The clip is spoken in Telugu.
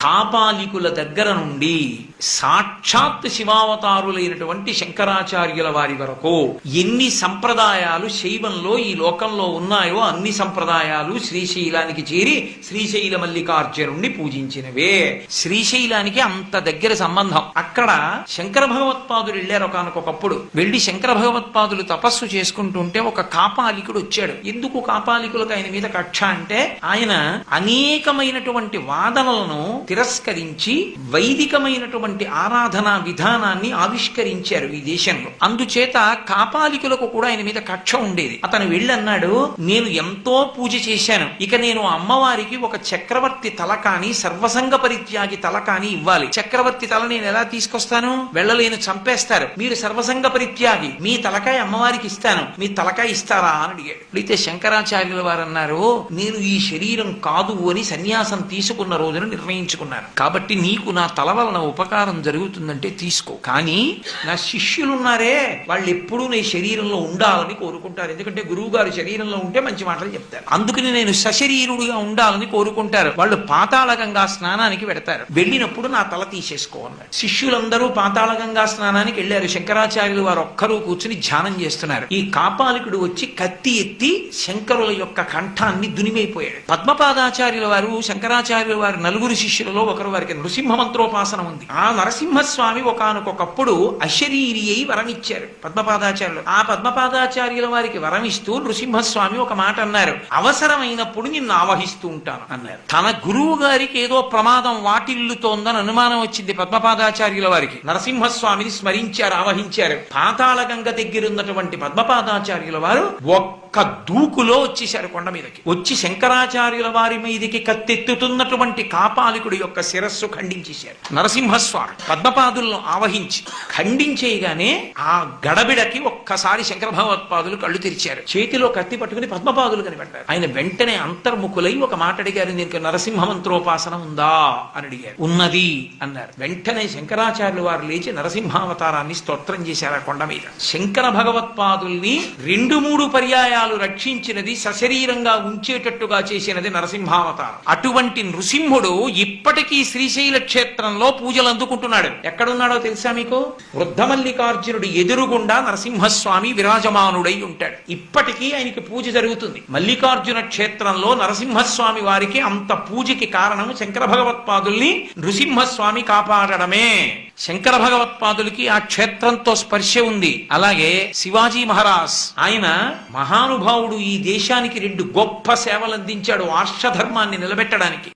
కాపాలికుల దగ్గర నుండి సాక్షాత్ శివావతారులైనటువంటి శంకరాచార్యుల వారి వరకు ఎన్ని సంప్రదాయాలు శైవంలో ఈ లోకంలో ఉన్నాయో అన్ని సంప్రదాయాలు శ్రీశైలానికి చేరి శ్రీశైల మల్లికార్జునుణ్ణి పూజించినవే. శ్రీశైలానికి అంత దగ్గర సంబంధం. అక్కడ శంకర భగవత్పాదులు వెళ్ళారు ఒకనకొకప్పుడు. వెళ్లి శంకర భగవత్పాదులు తపస్సు చేసుకుంటుంటే ఒక కాపాలికుడు వచ్చాడు. ఎందుకు కాపాలికులకు ఆయన మీద కక్ష అంటే, ఆయన అనేకమైనటువంటి వాదనలను తిరస్కరించి వైదికమైనటువంటి ఆరాధనా విధానాన్ని ఆవిష్కరించారు ఈ దేశంలో. అందుచేత కాపాలికులకు కూడా ఆయన మీద కక్ష ఉండేది. అతను వెళ్ళన్నాడు, నేను ఎంతో పూజ చేశాను, ఇక నేను అమ్మవారికి ఒక చక్రవర్తి తల కాని సర్వసంగ పరిత్యాగి తల కాని ఇవ్వాలి. చక్రవర్తి తల నేను ఎలా తీసుకొస్తాను? వెళ్ళలేను, చంపేస్తారు. మీరు సర్వసంగ పరిత్యాగి, మీ తలకాయ అమ్మవారికి ఇస్తాను, మీ తలకాయ ఇస్తారా అని అడిగాడు. అయితే శంకరాచార్యుల వారు అన్నారు, నేను ఈ శరీరం కాదు అని సన్యాసం తీసుకున్న రోజున నిర్ణయించుకున్నాను. కాబట్టి నీకు నా తల వలన ఉపకారం జరుగుతుందంటే తీసుకో. కానీ నా శిష్యులున్నారే, వాళ్ళు ఎప్పుడూ నీ శరీరంలో ఉండాలని కోరుకుంటారు. ఎందుకంటే గురువు గారు శరీరంలో ఉంటే మంచి మాటలు చెప్తారు. అందుకని నేను సశరీరుడుగా ఉండాలని కోరుకుంటారు. వాళ్ళు పాతాళగంగా స్నానానికి వెడతారు. వెళ్ళినప్పుడు నా తల తీసేసుకో అన్నాడు. శిష్యులందరూ పాతాళగంగా స్నానానికి వెళ్ళారు. శంకరాచార్యులు వారు ఒక్కరూ కూర్చుని ధ్యానం చేస్తున్నారు. ఈ కాపాలికుడు వచ్చి కత్తి ఎత్తి శంకరుల యొక్క కంఠాన్ని దునిమైపోయాడు. పద్మపాదాచార్యుల వారు శంకరాచార్యుల వారి నలుగురు శిష్యులలో ఒకరు, వారికి నృసింహ మంత్రోపాసన ఉంది. ఆ నరసింహస్వామి ఒకానొకప్పుడు అశరీరి అయి వరమిచ్చారు పద్మపాదాచార్యులు. ఆ పద్మపాదాచార్యుల వారికి వరమిస్తూ నృసింహస్వామి ఒక మాట అన్నారు, అవసరమైనప్పుడు నిన్ను ఆవహిస్తూ ఉంటాను అన్నారు. తన గురువు గారికి ఏదో ప్రమాదం వాటిల్లుతోందని అనుమానం వచ్చింది పద్మపాదాచార్యుల వారికి. నరసింహస్వామిని స్మరించారు, ఆవహించారు. పాతాళగంగ దగ్గరున్నటువంటి పద్మపాదాచార్యుల వారు ఒక్క దూకులో వచ్చేశారు కొండ మీదకి. వచ్చి శంకరాచార్యుల వారి మీదకి కత్తెత్తుతున్నటువంటి కాపాలికుడి యొక్క శిరస్సు ఖండించేశారు. నరసింహస్వామి పద్మపాదులను ఆవహించి ఖండించేయగానే ఆ గడబిడకి ఒక్కసారి శంకర భగవత్పాదులు కళ్ళు తెరిచారు. చేతిలో కత్తి పట్టుకుని పద్మపాదులు కనిపెట్టారు. ఆయన వెంటనే అంతర్ముఖులై ఒక మాట అడిగారు, దీనికి నరసింహ మంత్రోపాసన ఉందా అని అడిగారు. ఉన్నది అన్నారు. వెంటనే శంకరాచార్యుల వారు లేచి నరసింహావతారాన్ని స్తోత్రం చేశారు ఆ కొండ మీద. శంకర భగవత్పాదుల్ని 2-3 పర్యాయాలు రక్షించినది, సశరీరంగా ఉంచేటట్టుగా చేసినది నరసింహావతారం. అటువంటి నృసింహుడు ఇప్పటికీ శ్రీశైల క్షేత్రంలో పూజలు అందుకుంటున్నాడు. ఎక్కడున్నాడో తెలుసా మీకు? వృద్ధ మల్లికార్జునుడు ఎదురుగుండా నరసింహస్వామి విరాజమానుడై ఉంటాడు. ఇప్పటికీ ఆయనకి పూజ జరుగుతుంది. మల్లికార్జున క్షేత్రంలో నరసింహస్వామి వారికి అంత పూజకి కారణం శంకర భగవత్పాదుల్ని నృసింహస్వామి కాపాడడమే. శంకర భగవత్పాదులకి ఆ క్షేత్రంతో స్పర్శ ఉంది. అలాగే శివాజీ మహారాజ్, ఆయన మహానుభావుడు, ఈ దేశానికి 2 గొప్ప సేవలు అందించాడు ఆర్షధర్మాన్ని నిలబెట్టడానికి.